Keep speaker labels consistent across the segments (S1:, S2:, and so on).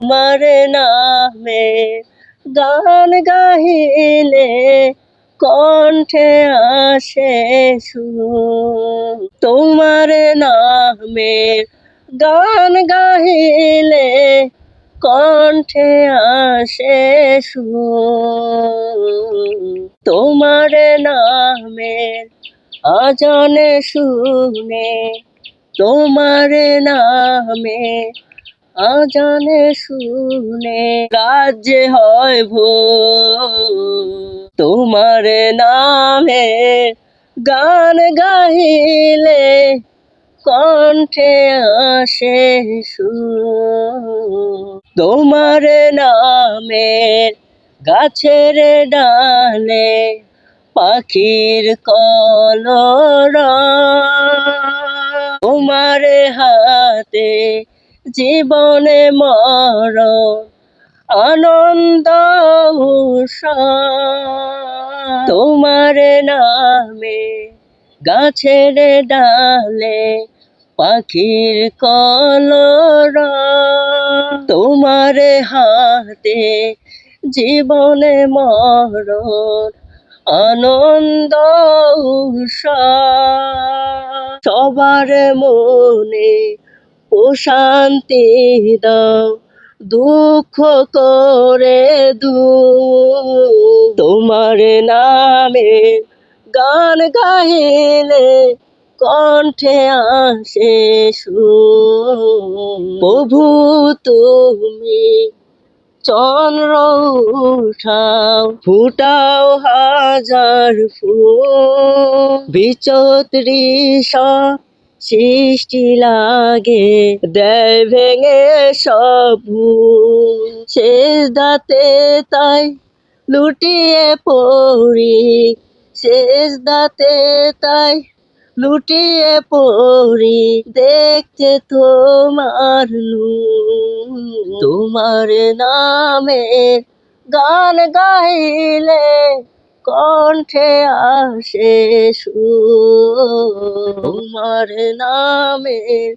S1: তোমার নামে গান গাহিলে কণ্ঠে আসে সুর। তোমার নামে গান গাহিলে কণ্ঠে আসে সুর। তোমার নামের আজানে শুনে, তোমার নামে আজানে শুনে রাজ্যে হয় ভোর। তোমার নামে গান গাহিলে কণ্ঠে আসে সুর। তোমার নামের গাছের ডালে পাখির কলরব। তোমার হাতে জীবনে মরণ আনন্দ উৎসব। তোমার নামে গাছের ডালে পাখির কলরব। তোমার হাতে জীবনে মরণ আনন্দ উৎসব। সবার মনে প্রশান্তি দাও, দুঃখ করে দূর। তোমার নামে গান গাহিলে কণ্ঠে আসে সুর। প্রভু তুমি চন্দ্র উঠাও, ফুটাও হাজার ফুল। বিচিত্র সৃষ্টি লাগে দেয় ভেঙে সব ভুল। সেজদাতে তাই লুটিয়ে পড়ি, সেজদাতে তাই লুটিয়ে পড়ি, দেখতে তোমার নূর। তোমার নামে গান গাইলে কণ্ঠে আসে সুর। তোমার নামে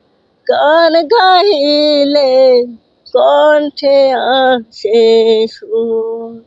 S1: গান গাইলে কণ্ঠে আসে সুর।